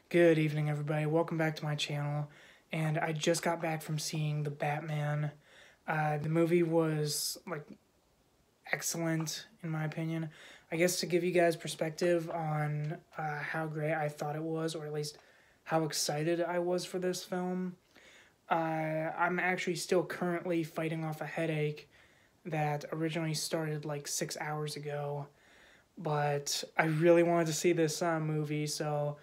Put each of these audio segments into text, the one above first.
Good evening, everybody. Welcome back to my channel. And I just got back from seeing The Batman. The movie was, excellent, in my opinion. I guess to give you guys perspective on how great I thought it was, or at least how excited I was for this film, I'm actually still currently fighting off a headache that originally started like 6 hours ago. But I really wanted to see this movie, so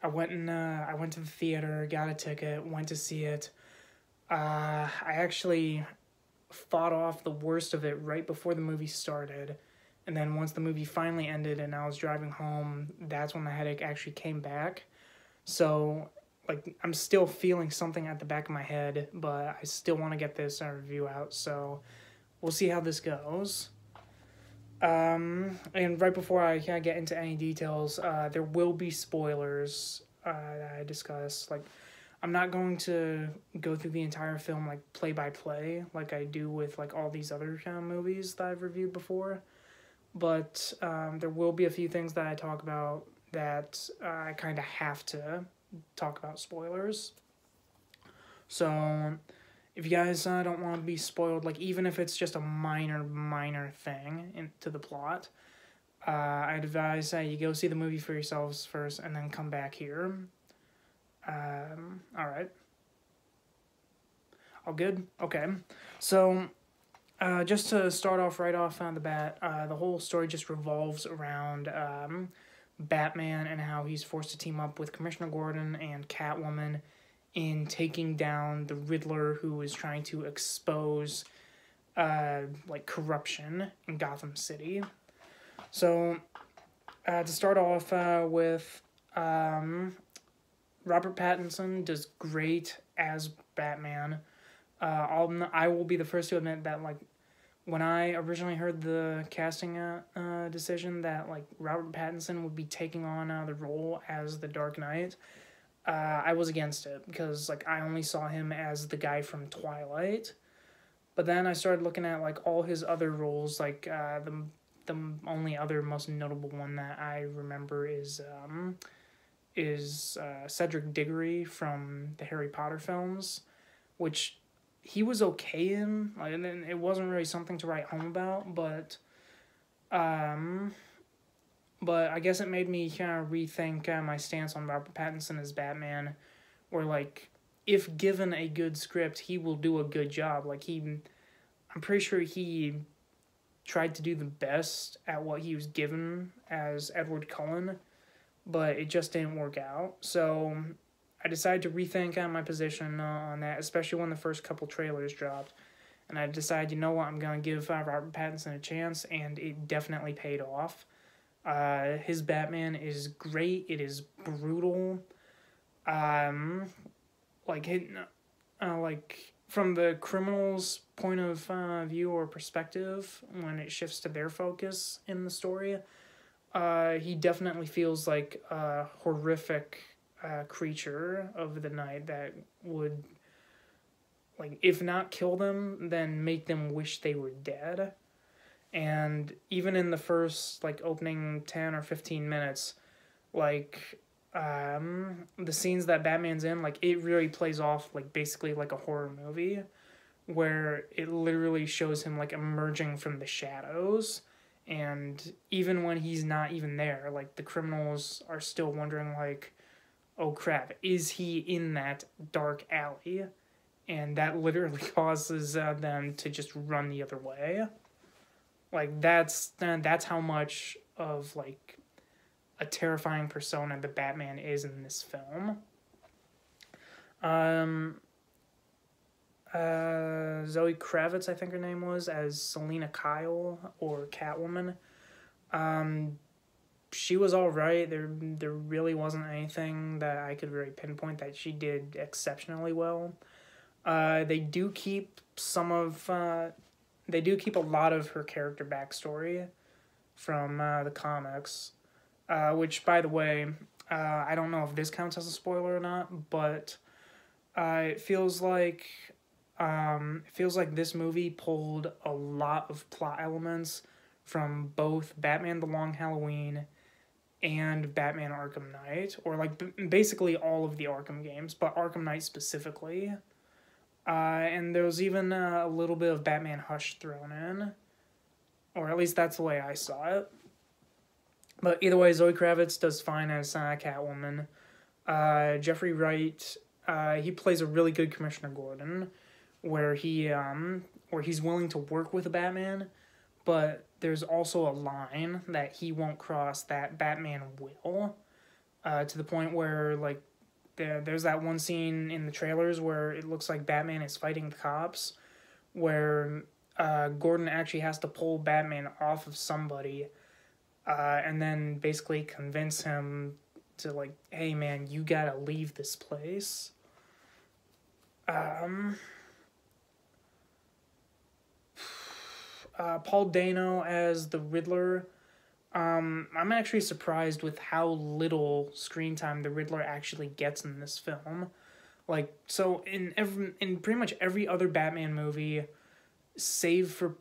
I went to the theater, got a ticket, went to see it. I actually fought off the worst of it right before the movie started, and then once the movie finally ended and I was driving home, that's when the headache actually came back. So, I'm still feeling something at the back of my head, but I still want to get this review out. So, we'll see how this goes. And right before I get into any details, there will be spoilers that I discuss. I'm not going to go through the entire film play by play like I do with all these other kind of movies that I've reviewed before, but there will be a few things that I talk about that I kind of have to talk about spoilers. So if you guys don't want to be spoiled, even if it's just a minor thing into the plot, I'd advise you go see the movie for yourselves first and then come back here. Alright. All good? Okay. So, just to start off right off on the bat, the whole story just revolves around Batman and how he's forced to team up with Commissioner Gordon and Catwoman in taking down the Riddler, who is trying to expose corruption in Gotham City. So to start off with, Robert Pattinson does great as Batman. I will be the first to admit that when I originally heard the casting decision that Robert Pattinson would be taking on the role as the Dark Knight, I was against it because I only saw him as the guy from Twilight. But then I started looking at all his other roles, the only other most notable one that I remember is Cedric Diggory from the Harry Potter films, which he was okay in. And then it wasn't really something to write home about, but I guess it made me kind of rethink my stance on Robert Pattinson as Batman, where, if given a good script, he will do a good job. I'm pretty sure he tried to do the best at what he was given as Edward Cullen, but it just didn't work out. So I decided to rethink my position on that, especially when the first couple trailers dropped. And I decided, you know what, I'm going to give Robert Pattinson a chance, and it definitely paid off. His Batman is great. It is brutal. From the criminal's point of view or perspective, when it shifts to their focus in the story, he definitely feels like a horrific creature of the night that would, if not kill them, then make them wish they were dead. And even in the first opening 10 or 15 minutes, the scenes that Batman's in, it really plays off basically like a horror movie, where it literally shows him emerging from the shadows, and even when he's not even there, the criminals are still wondering oh crap, is he in that dark alley? And that literally causes them to just run the other way. That's how much of a terrifying persona the Batman is in this film. Zoe Kravitz, I think her name was, as Selina Kyle, or Catwoman. She was alright. There really wasn't anything that I could really pinpoint that she did exceptionally well. They do keep a lot of her character backstory from the comics, which, by the way, I don't know if this counts as a spoiler or not, but it feels like this movie pulled a lot of plot elements from both Batman: The Long Halloween and Batman Arkham Knight, or like basically all of the Arkham games, but Arkham Knight specifically. And there was even a little bit of Batman Hush thrown in, or at least that's the way I saw it. But either way, Zoe Kravitz does fine as Catwoman. Jeffrey Wright, he plays a really good Commissioner Gordon, where he's willing to work with a Batman, but there's also a line that he won't cross that Batman will, to the point where, like, there's that one scene in the trailers where it looks like Batman is fighting the cops, where Gordon actually has to pull Batman off of somebody, and then basically convince him to, like, hey man, you gotta leave this place. Paul Dano as the Riddler. I'm actually surprised with how little screen time the Riddler actually gets in this film. Like, so in pretty much every other Batman movie, save for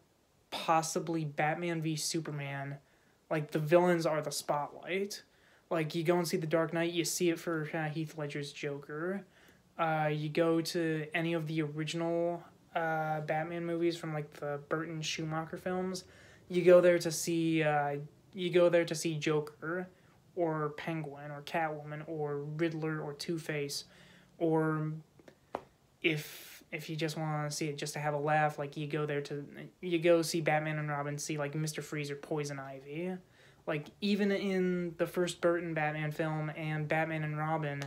possibly Batman v Superman, like, the villains are the spotlight. Like, you go and see The Dark Knight, you see it for Heath Ledger's Joker. You go to any of the original Batman movies from, like, the Burton Schumacher films, you go there to see Joker, or Penguin, or Catwoman, or Riddler, or Two-Face, or if you just want to see it just to have a laugh, like, you go see Batman and Robin, see, like, Mr. Freeze or Poison Ivy. Like, even in the first Burton Batman film and Batman and Robin,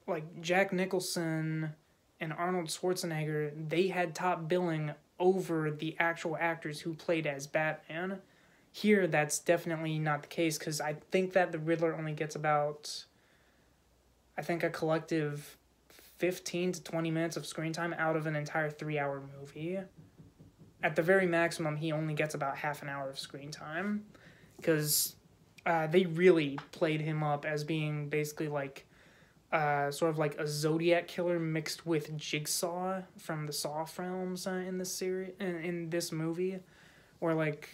like, Jack Nicholson and Arnold Schwarzenegger, they had top billing over the actual actors who played as Batman. Here, that's definitely not the case, because I think that the Riddler only gets about, I think, a collective 15 to 20 minutes of screen time out of an entire 3-hour movie. At the very maximum, he only gets about half an hour of screen time, because they really played him up as being basically like sort of like a Zodiac killer mixed with Jigsaw from the Saw films in this series, in this movie, or like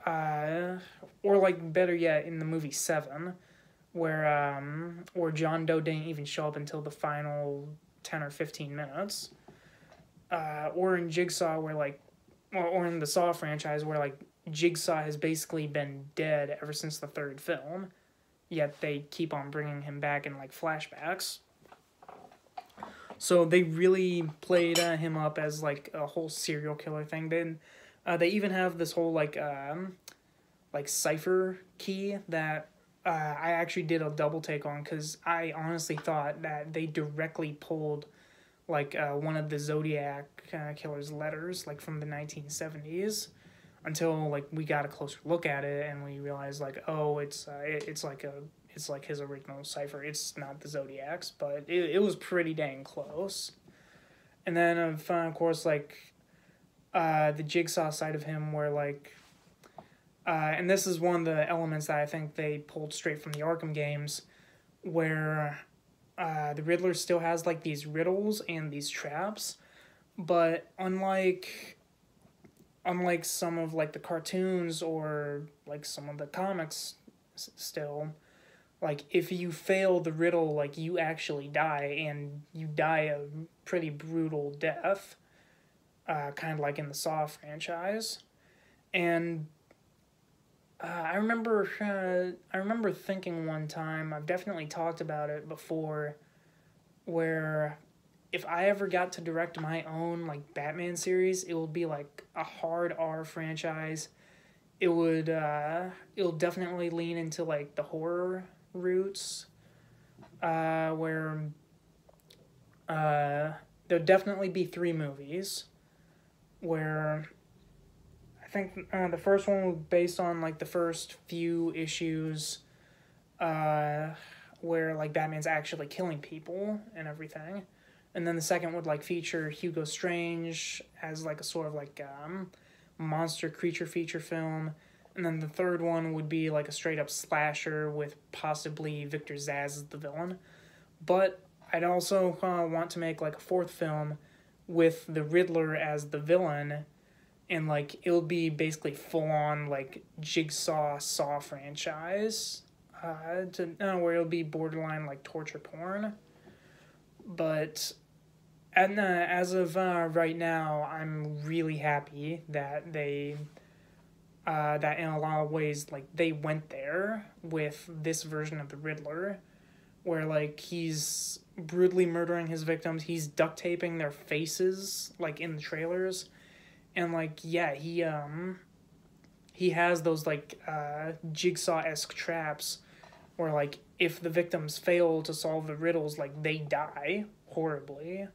better yet, in the movie Seven, where John Doe didn't even show up until the final 10 or 15 minutes, or in Jigsaw where, like, or in the Saw franchise where, like, Jigsaw has basically been dead ever since the third film, yet they keep on bringing him back in, like, flashbacks. So they really played him up as, like, a whole serial killer thing. Then they even have this whole, like cipher key that I actually did a double take on, because I honestly thought that they directly pulled, like, one of the Zodiac killer's letters, like, from the 1970s, until, like, we got a closer look at it and we realized, like, oh, it's like his original cipher. It's not the Zodiac's, but it was pretty dang close. And then of course, like, the Jigsaw side of him, where, like, and this is one of the elements that I think they pulled straight from the Arkham games, where the Riddler still has, like, these riddles and these traps, but unlike some of, like, the cartoons or, like, some of the comics still, like, if you fail the riddle, like, you actually die, and you die a pretty brutal death, kind of like in the Saw franchise. And I remember thinking one time, I've definitely talked about it before, where if I ever got to direct my own, like, Batman series, it would be, like, a hard R franchise. It'll definitely lean into, like, the horror roots, where there'll definitely be 3 movies, where I think the first one was based on, like, the first few issues, where, like, Batman's actually killing people and everything. And then the second would, like, feature Hugo Strange as, like, a sort of, like, monster creature feature film. And then the third one would be, like, a straight-up slasher with possibly Victor Zsasz as the villain. But I'd also want to make, like, a 4th film with the Riddler as the villain, and like it'll be basically full on like Jigsaw Saw franchise, where it'll be borderline like torture porn. But as of right now, I'm really happy that that in a lot of ways, like, they went there with this version of the Riddler, where, like, he's brutally murdering his victims, he's duct taping their faces, like, in the trailers, and, like, yeah, he has those, like, Jigsaw-esque traps, where, like, if the victims fail to solve the riddles, like, they die horribly,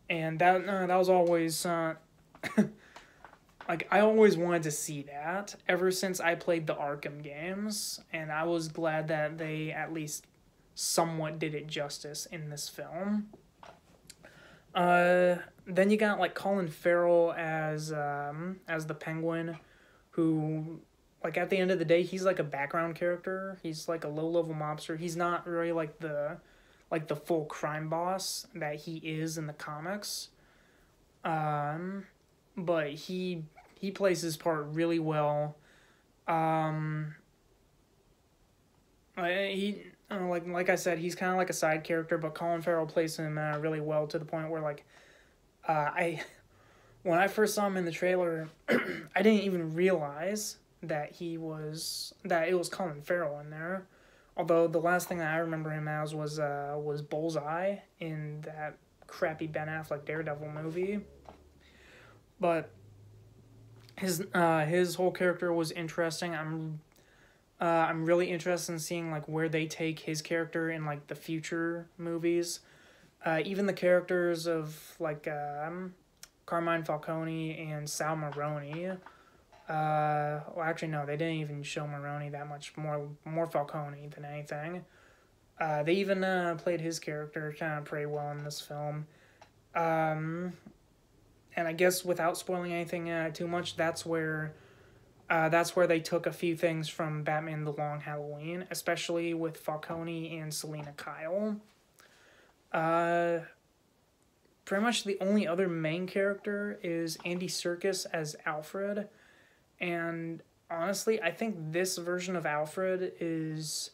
and that was always, like, I always wanted to see that ever since I played the Arkham games, and I was glad that they at least somewhat did it justice in this film. Then you got, like, Colin Farrell as the Penguin, who, like, at the end of the day, he's, like, a background character. He's, like, a low-level mobster. He's not really, like, the full crime boss that he is in the comics. But he plays his part really well. Like I said, he's kind of like a side character, but Colin Farrell plays him really well, to the point where, like, when I first saw him in the trailer, I didn't even realize that it was Colin Farrell in there. Although the last thing that I remember him as was Bullseye in that crappy Ben Affleck Daredevil movie. But his whole character was interesting. I'm really interested in seeing, like, where they take his character in, like, the future movies. Even the characters of, like, Carmine Falcone and Sal Maroni. Well, actually, no, they didn't even show Maroni that much. More Falcone than anything. They even played his character kind of pretty well in this film. And I guess without spoiling anything too much, that's where they took a few things from Batman: The Long Halloween, especially with Falcone and Selena Kyle. Pretty much the only other main character is Andy Serkis as Alfred, and honestly, I think this version of Alfred is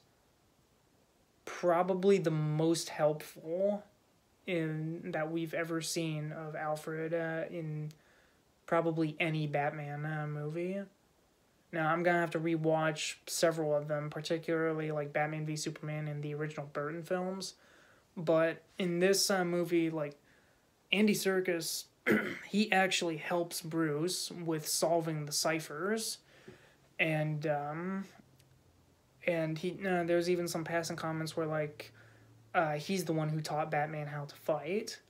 probably the most helpful that we've ever seen of Alfred in probably any Batman movie. Now, I'm gonna have to rewatch several of them, particularly like Batman v Superman and the original Burton films. But in this movie, like, Andy Serkis, he actually helps Bruce with solving the ciphers, and he there's even some passing comments where, like, he's the one who taught Batman how to fight.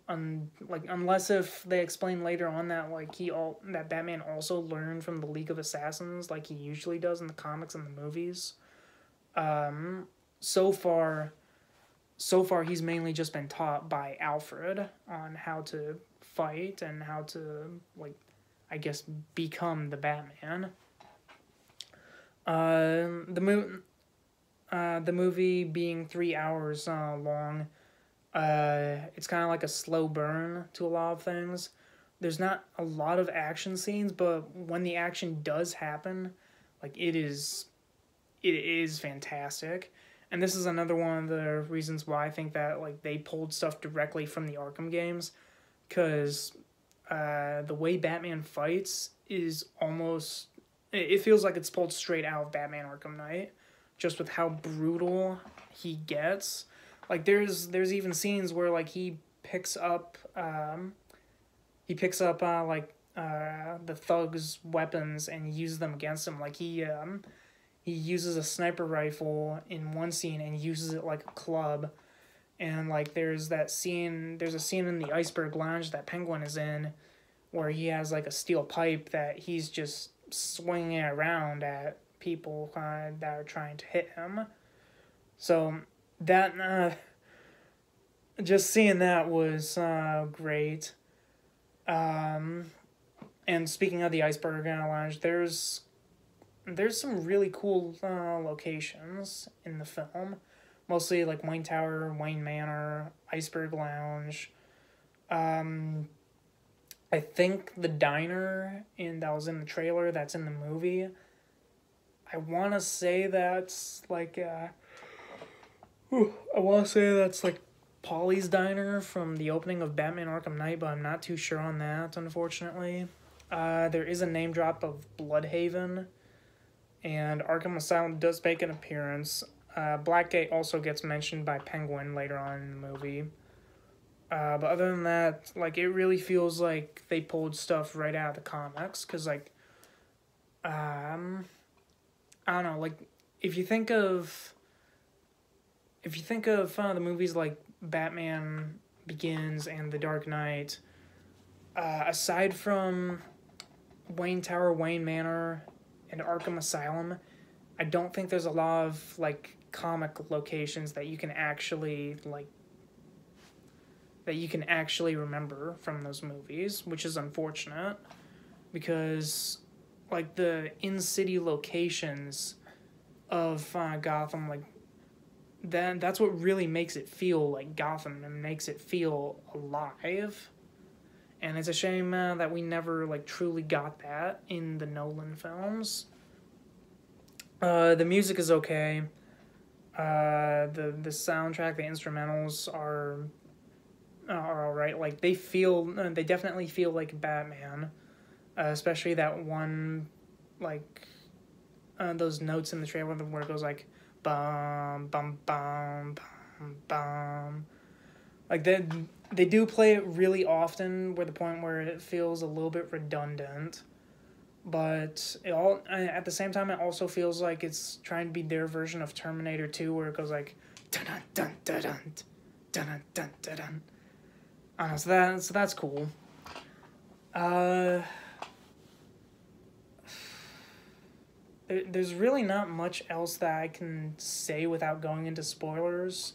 Unless if they explain later on that, like, that Batman also learned from the League of Assassins, like he usually does in the comics and the movies. So far he's mainly just been taught by Alfred on how to fight and how to, like, I guess, become the Batman. The movie being 3 hours long, it's kind of like a slow burn to a lot of things. There's not a lot of action scenes, but when the action does happen, like, it is fantastic. And this is another one of the reasons why I think that, like, they pulled stuff directly from the Arkham games, because the way Batman fights is almost, it feels like it's pulled straight out of Batman Arkham Knight, just with how brutal he gets. Like, there's even scenes where, like, he picks up the thugs' weapons and uses them against him. Like, he uses a sniper rifle in one scene and uses it like a club. And, like, there's a scene in the Iceberg Lounge that Penguin is in where he has, like, a steel pipe that he's just swinging it around at people that are trying to hit him. So that just seeing that was great. And speaking of the Iceberg Lounge, there's some really cool locations in the film, mostly like Wayne Tower, Wayne Manor, Iceberg Lounge. I think the diner that was in the trailer that's in the movie, I want to say that's like Polly's Diner from the opening of Batman Arkham Knight, but I'm not too sure on that, unfortunately. There is a name drop of Bloodhaven, and Arkham Asylum does make an appearance. Blackgate also gets mentioned by Penguin later on in the movie. But other than that, like, it really feels like they pulled stuff right out of the comics, because, like, I don't know, like, if you think of the movies like Batman Begins and The Dark Knight, aside from Wayne Tower, Wayne Manor, and Arkham Asylum, I don't think there's a lot of, like, comic locations that you can actually, like, remember from those movies, which is unfortunate, because, like, the in-city locations of Gotham, like, that's what really makes it feel like Gotham and makes it feel alive. And it's a shame that we never, like, truly got that in the Nolan films. The music is okay. The soundtrack, the instrumentals are alright. Like, they definitely feel like Batman. Especially that one, like, those notes in the trailer where it goes like, bum, bum, bum, bum, bum. Like, they do play it really often, where the point where it feels a little bit redundant. But at the same time, it also feels like it's trying to be their version of Terminator 2, where it goes like, dun dun dun dun dun dun dun dun dun. I don't know, so that's cool. There's really not much else that I can say without going into spoilers.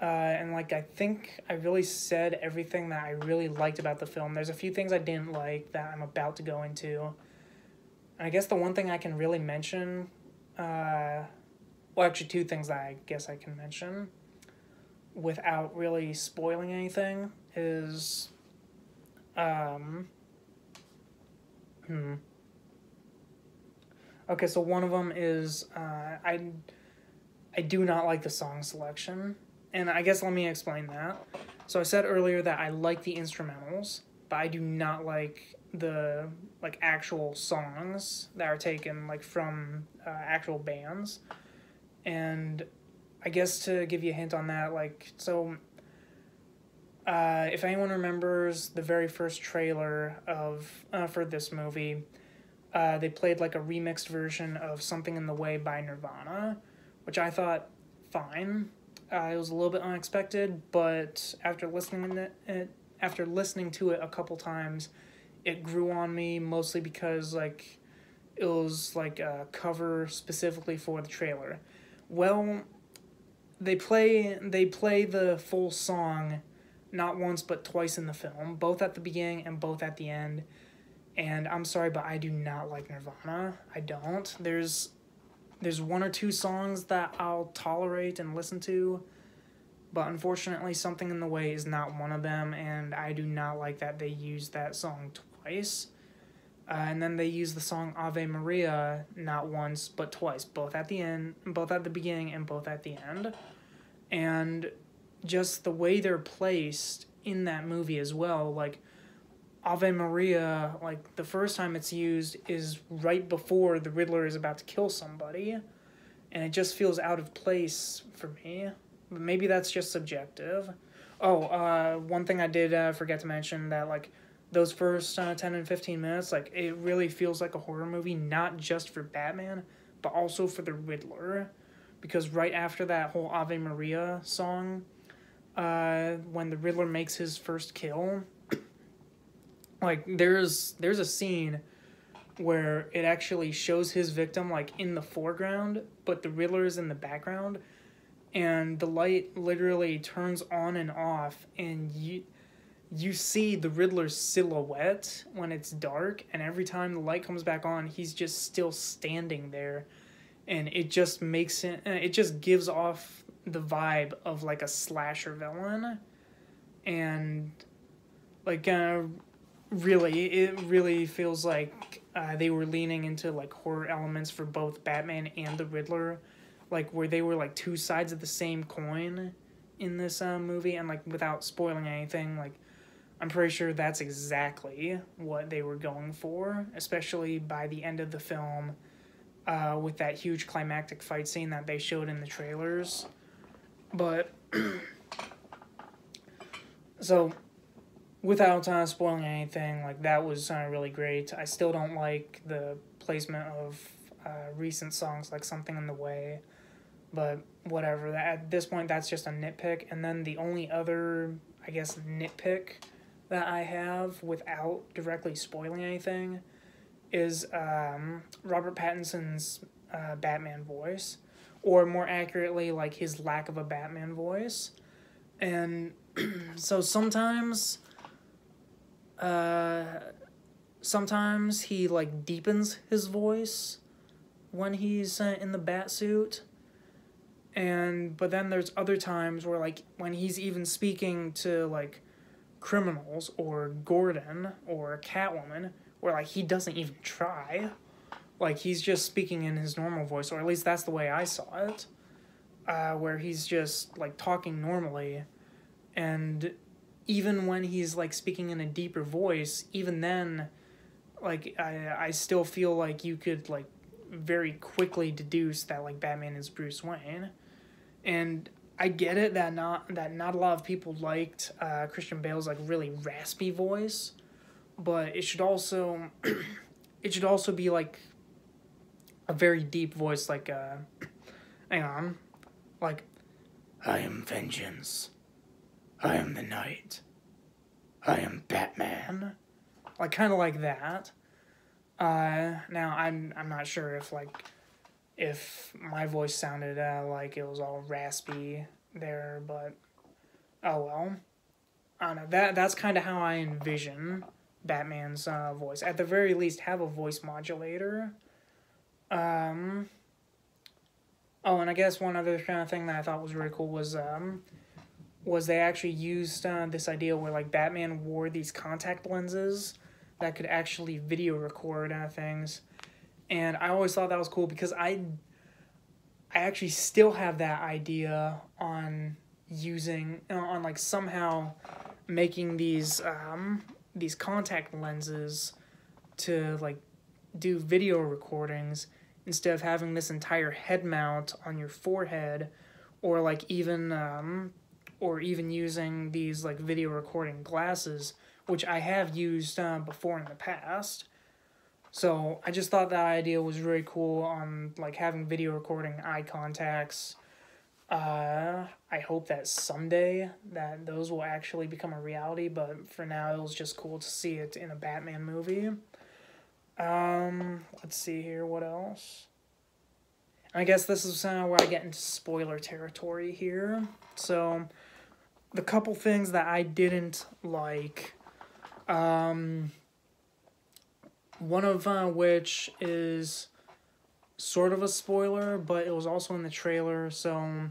And, like, I think I really said everything that I really liked about the film. There's a few things I didn't like that I'm about to go into. And I guess the one thing I can really mention, well, actually two things that I guess I can mention without really spoiling anything is, Okay, so one of them is, I do not like the song selection. And I guess let me explain that. So I said earlier that I like the instrumentals, but I do not like the, like, actual songs that are taken, like, from actual bands. And I guess to give you a hint on that, like, so if anyone remembers the very first trailer for this movie, they played, like, a remixed version of Something in the Way by Nirvana, which I thought fine. It was a little bit unexpected, but after listening to it a couple times, it grew on me, mostly because, like, it was, like, a cover specifically for the trailer. Well, they play the full song not once but twice in the film, both at the beginning and both at the end. And I'm sorry, but I do not like Nirvana. I don't. There's one or two songs that I'll tolerate and listen to, but unfortunately Something in the Way is not one of them, and I do not like that they used that song twice. And then they use the song Ave Maria not once but twice, both at the end, both at the beginning and both at the end. And just the way they're placed in that movie as well, like, Ave Maria, like, the first time it's used is right before the Riddler is about to kill somebody, and it just feels out of place for me. But maybe that's just subjective. Oh, one thing I did forget to mention, that, like, those first 10 and 15 minutes, like, it really feels like a horror movie, not just for Batman, but also for the Riddler. Because right after that whole Ave Maria song, when the Riddler makes his first kill, like, there's a scene where it actually shows his victim, like, in the foreground, but the Riddler is in the background, and the light literally turns on and off, and you see the Riddler's silhouette when it's dark, and every time the light comes back on, he's just still standing there, and it just gives off the vibe of, like, a slasher villain, and, like, really, it really feels like they were leaning into like horror elements for both Batman and the Riddler, like where they were like two sides of the same coin in this movie, and like without spoiling anything, like I'm pretty sure that's exactly what they were going for, especially by the end of the film, with that huge climactic fight scene that they showed in the trailers. But so without spoiling anything, like that was really great. I still don't like the placement of recent songs like Something in the Way, but whatever. At this point, that's just a nitpick. And then the only other, I guess, nitpick that I have without directly spoiling anything is Robert Pattinson's Batman voice, or more accurately, like his lack of a Batman voice. And so sometimes he like deepens his voice when he's in the bat suit, but then there's other times where like when he's even speaking to like criminals or Gordon or Catwoman, where like he doesn't even try, like he's just speaking in his normal voice, or at least that's the way I saw it, where he's just like talking normally, and even when he's like speaking in a deeper voice, even then, like I still feel like you could like very quickly deduce that like Batman is Bruce Wayne. And I get it that not a lot of people liked Christian Bale's like really raspy voice, but it should also be like a very deep voice, like hang on, like, I am vengeance, I am the night, I am Batman, like kind of like that. Now I'm not sure if my voice sounded like it was all raspy there, but oh well. I don't know. That's kind of how I envision Batman's voice. At the very least, have a voice modulator. Oh, and I guess one other kind of thing that I thought was really cool was they actually used this idea where like Batman wore these contact lenses that could actually video record things. And I always thought that was cool because I actually still have that idea on like somehow making these contact lenses to like do video recordings instead of having this entire head mount on your forehead, or like even using these like video recording glasses, which I have used before in the past. So I just thought that idea was really cool on like having video recording eye contacts. I hope that someday that those will actually become a reality, but for now it was just cool to see it in a Batman movie. Let's see here, what else? I guess this is where I get into spoiler territory here. So the couple things that I didn't like, one of which is sort of a spoiler, but it was also in the trailer. So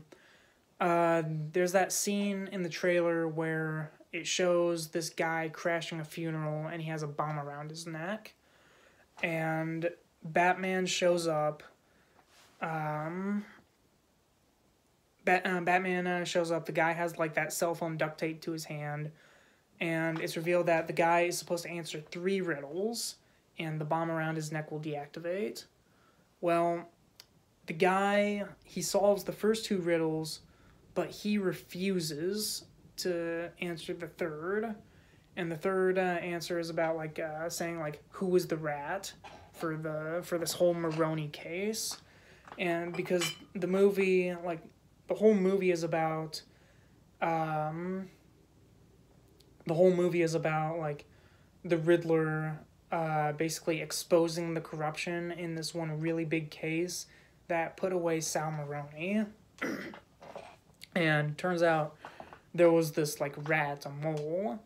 there's that scene in the trailer where it shows this guy crashing a funeral and he has a bomb around his neck. And Batman shows up. Batman shows up. The guy has like that cell phone duct taped to his hand. And it's revealed that the guy is supposed to answer 3 riddles, and the bomb around his neck will deactivate. Well, the guy, he solves the first 2 riddles, but he refuses to answer the third. And the third answer is about like saying like who was the rat for this whole Maroney case. And because the movie, like the whole movie is about like the Riddler basically exposing the corruption in this one really big case that put away Sal Maroney. And turns out there was this like rat, a mole,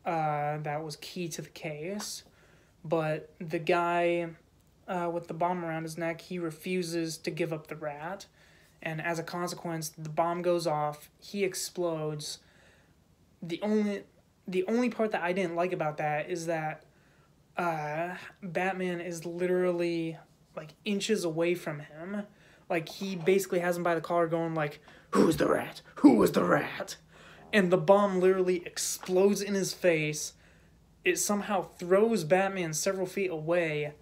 that was key to the case. But the guy with the bomb around his neck, he refuses to give up the rat. And as a consequence, the bomb goes off, he explodes. The the only part that I didn't like about that is that Batman is literally like inches away from him. Like, he basically has him by the collar going like, "Who is the rat? Who is the rat?" And the bomb literally explodes in his face. It somehow throws Batman several feet away,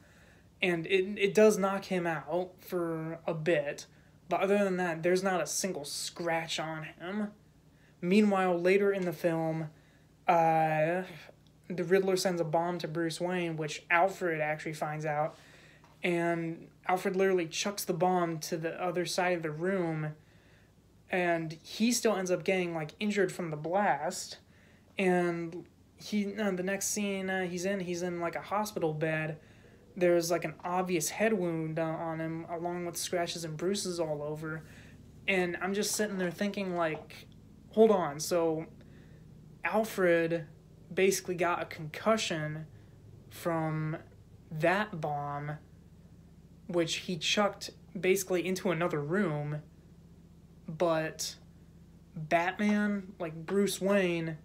and it does knock him out for a bit. But other than that, there's not a single scratch on him. Meanwhile, later in the film, the Riddler sends a bomb to Bruce Wayne, which Alfred actually finds out. And Alfred literally chucks the bomb to the other side of the room. And he still ends up getting, like, injured from the blast. And the next scene he's in, like, a hospital bed. There's, like, an obvious head wound on him, along with scratches and bruises all over. And I'm just sitting there thinking, like, hold on, so Alfred basically got a concussion from that bomb, which he chucked basically into another room, but Batman, like Bruce Wayne,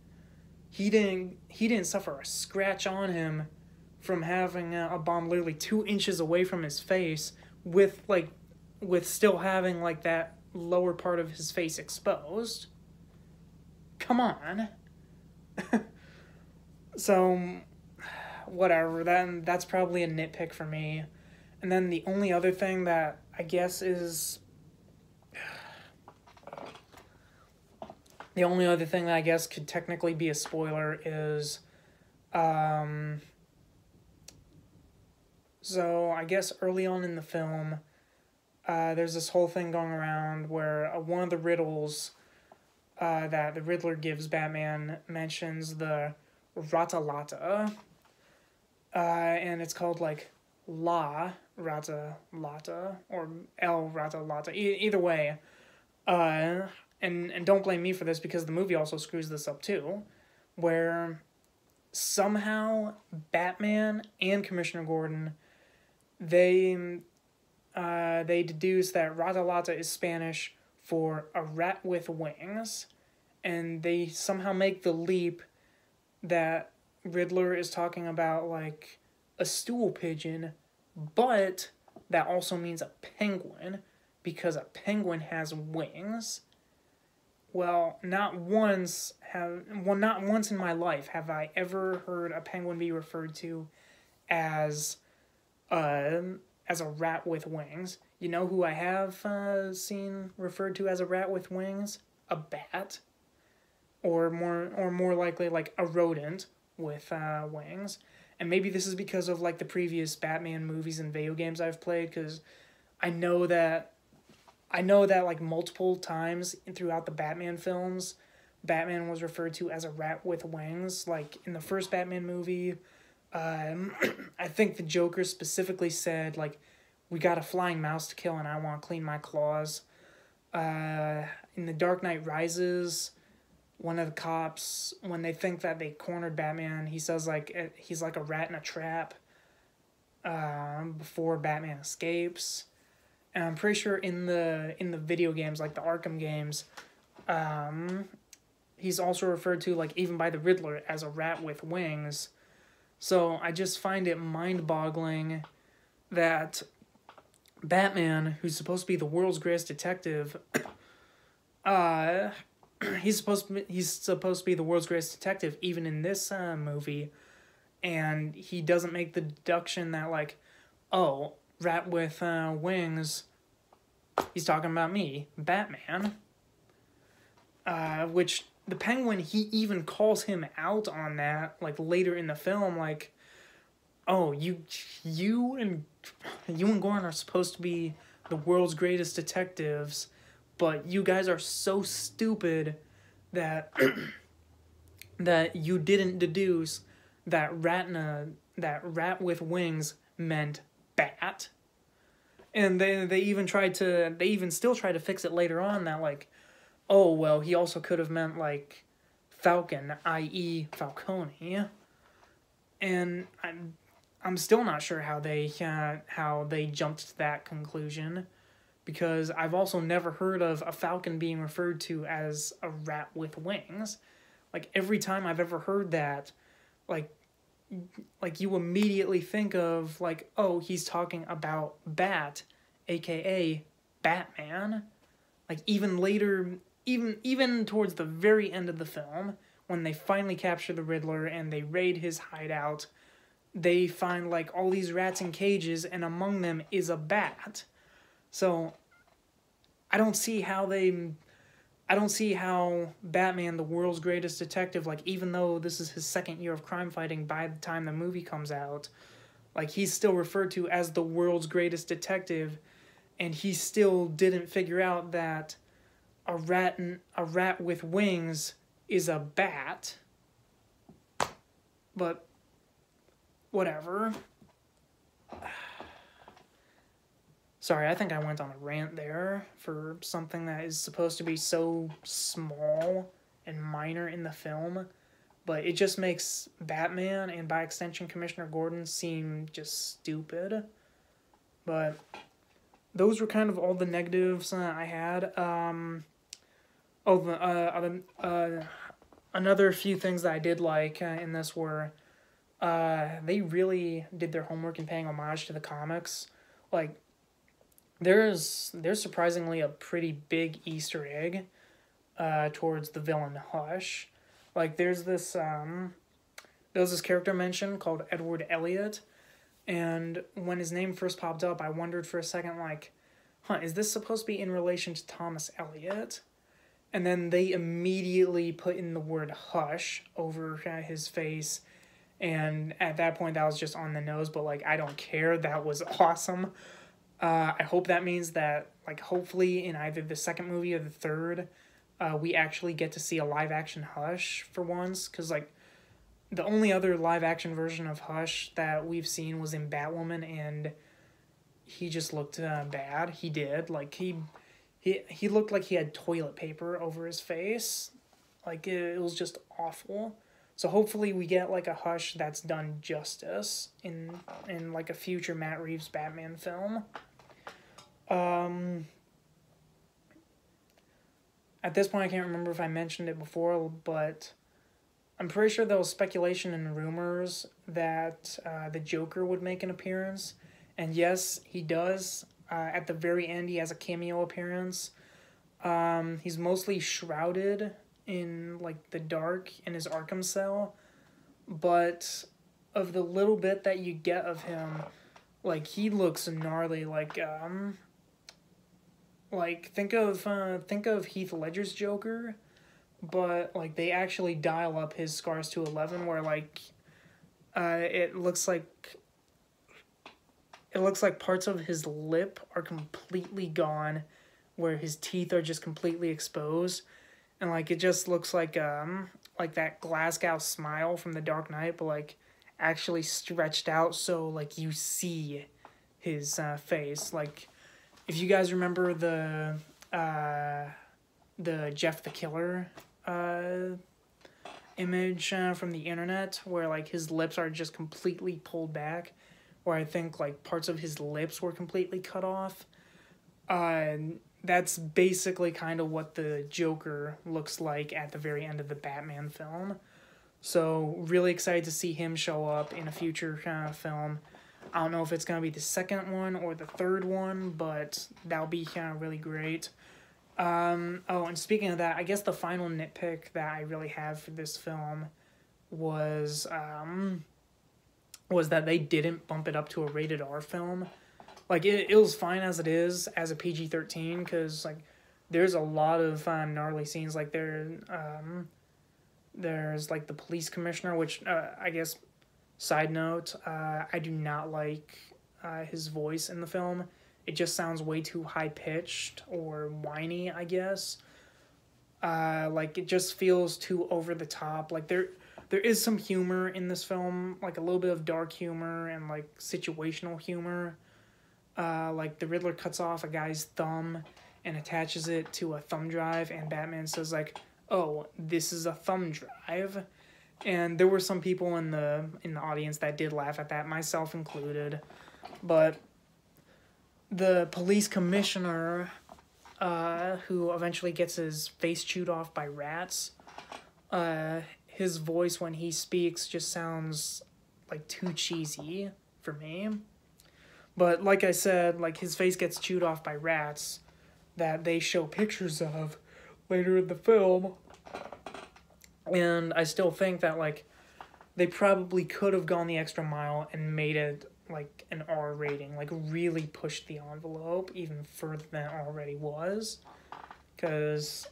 he didn't suffer a scratch on him from having a bomb literally 2 inches away from his face, with still having like that lower part of his face exposed. Come on. So, whatever, that's probably a nitpick for me. And then the only other thing that I guess is... The only other thing that I guess could technically be a spoiler is... So, I guess early on in the film, there's this whole thing going around where one of the riddles that the Riddler gives Batman mentions the Rata-Lata. And it's called, like, La Rata-Lata, or El Rata-Lata. Either way. And don't blame me for this, because the movie also screws this up too, where somehow Batman and Commissioner Gordon, they deduce that Rata-Lata is Spanish for a rat with wings, and they somehow make the leap that Riddler is talking about, like, a stool pigeon, but that also means a penguin, because a penguin has wings. Well, not once in my life have I ever heard a penguin be referred to as a rat with wings. You know who I have seen referred to as a rat with wings? A bat, or more likely like a rodent with wings. And maybe this is because of like the previous Batman movies and video games I've played, because I know that like multiple times throughout the Batman films, Batman was referred to as a rat with wings. Like in the first Batman movie, I think the Joker specifically said, like, "We got a flying mouse to kill and I want to clean my claws." In The Dark Knight Rises, one of the cops, when they think that they cornered Batman, he says like he's like a rat in a trap before Batman escapes. And I'm pretty sure in the video games, like the Arkham games, he's also referred to, like, even by the Riddler, as a rat with wings. So I just find it mind-boggling that Batman, who's supposed to be the world's greatest detective, he's supposed to be the world's greatest detective even in this movie, and he doesn't make the deduction that, like, oh, rat with wings, he's talking about me, Batman. Which the Penguin, he even calls him out on that, like, later in the film, like, oh, you and Gordon are supposed to be the world's greatest detectives, but you guys are so stupid that that you didn't deduce that rat with wings meant bat. And they even still try to fix it later on, that, like, oh, well, he also could have meant, like, Falcon, i.e. Falcone. And I'm still not sure how they jumped to that conclusion, because I've also never heard of a falcon being referred to as a rat with wings, Like, every time I've ever heard that, like you immediately think of, like, oh, he's talking about Bat, aka Batman. Like, even later, even towards the very end of the film, when they finally capture the Riddler and they raid his hideout, they find, like, all these rats in cages, and among them is a bat. So, I don't see how Batman, the world's greatest detective, like, even though this is his second year of crime fighting by the time the movie comes out, like, he's still referred to as the world's greatest detective, and he still didn't figure out that a rat with wings is a bat. But whatever. Sorry, I think I went on a rant there for something that is supposed to be so small and minor in the film, but it just makes Batman, and by extension Commissioner Gordon, seem just stupid. But those were kind of all the negatives I had. Another few things that I did like in this were they really did their homework in paying homage to the comics. Like, there's surprisingly a pretty big Easter egg towards the villain Hush. Like, there's this character mentioned called Edward Elliot, and when his name first popped up, I wondered for a second, like, is this supposed to be in relation to Thomas Elliot? And then they immediately put in the word Hush over his face, and at that point that was just on the nose, but, like, I don't care. That was awesome. I hope that means that, like, hopefully in either the second movie or the third, we actually get to see a live-action Hush for once, because, like, the only other live-action version of Hush that we've seen was in Batwoman, and he just looked bad. He did. Like, he looked like he had toilet paper over his face. Like, it was just awful. So hopefully we get, like, a Hush that's done justice in like, a future Matt Reeves Batman film. At this point, I can't remember if I mentioned it before, but I'm pretty sure there was speculation and rumors that the Joker would make an appearance. And yes, he does. At the very end, he has a cameo appearance. He's mostly shrouded in, like, the dark in his Arkham cell. But of the little bit that you get of him, like, he looks gnarly. Like, think of Heath Ledger's Joker, but, like, they actually dial up his scars to 11, where, like, it looks like parts of his lip are completely gone, where his teeth are just completely exposed, and, like, it just looks like that Glasgow smile from The Dark Knight, but, like, actually stretched out, so, like, you see his face. Like, if you guys remember the Jeff the Killer image from the internet, where, like, his lips are just completely pulled back, where I think, like, parts of his lips were completely cut off, that's basically kind of what the Joker looks like at the very end of the Batman film. So, really excited to see him show up in a future film. I don't know if it's going to be the second one or the third one, but that'll be kind of really great. And speaking of that, I guess the final nitpick that I really have for this film was that they didn't bump it up to a rated R film. Like, it was fine as it is, as a PG-13, because, like, there's a lot of gnarly scenes. Like, there's, like, the police commissioner, which, I guess, side note, I do not like his voice in the film. It just sounds way too high-pitched or whiny, I guess. Like, it just feels too over-the-top. Like, there is some humor in this film, like, a little bit of dark humor and, like, situational humor. Like, the Riddler cuts off a guy's thumb and attaches it to a thumb drive, and Batman says, like, oh, this is a thumb drive. And there were some people in the audience that did laugh at that, myself included. But the police commissioner, who eventually gets his face chewed off by rats, his voice when he speaks just sounds like too cheesy for me. But like I said, like his face gets chewed off by rats that they show pictures of later in the film. And I still think that like they probably could have gone the extra mile and made it like an R rating, like really pushed the envelope even further than it already was. Because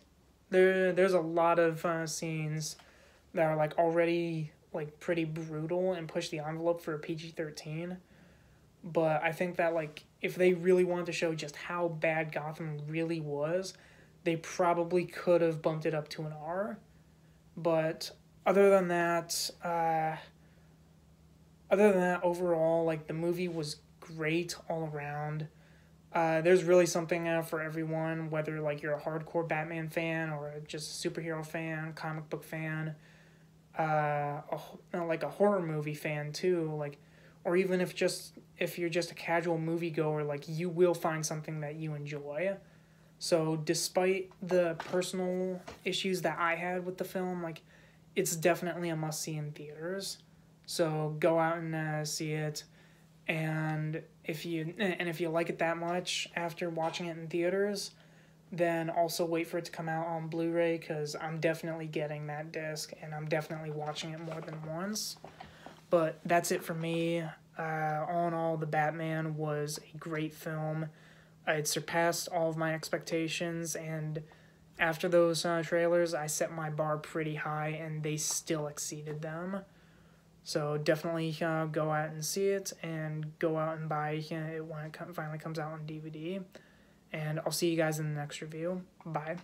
there's a lot of scenes that are like already like pretty brutal and push the envelope for a PG-13. But I think that like if they really wanted to show just how bad Gotham really was, they probably could have bumped it up to an R. But other than that, overall, like the movie was great all around. There's really something for everyone, whether like you're a hardcore Batman fan or just a superhero fan, comic book fan, like a horror movie fan too, like, or even if you're just a casual moviegoer, like you will find something that you enjoy. So despite the personal issues that I had with the film, like it's definitely a must see in theaters. So go out and see it. And if you like it that much after watching it in theaters, then also wait for it to come out on Blu-ray, because I'm definitely getting that disc and I'm definitely watching it more than once. But that's it for me. All in all, The Batman was a great film. It surpassed all of my expectations, and after those trailers, I set my bar pretty high, and they still exceeded them. So definitely go out and see it, and go out and buy it when it finally comes out on DVD. And I'll see you guys in the next review. Bye.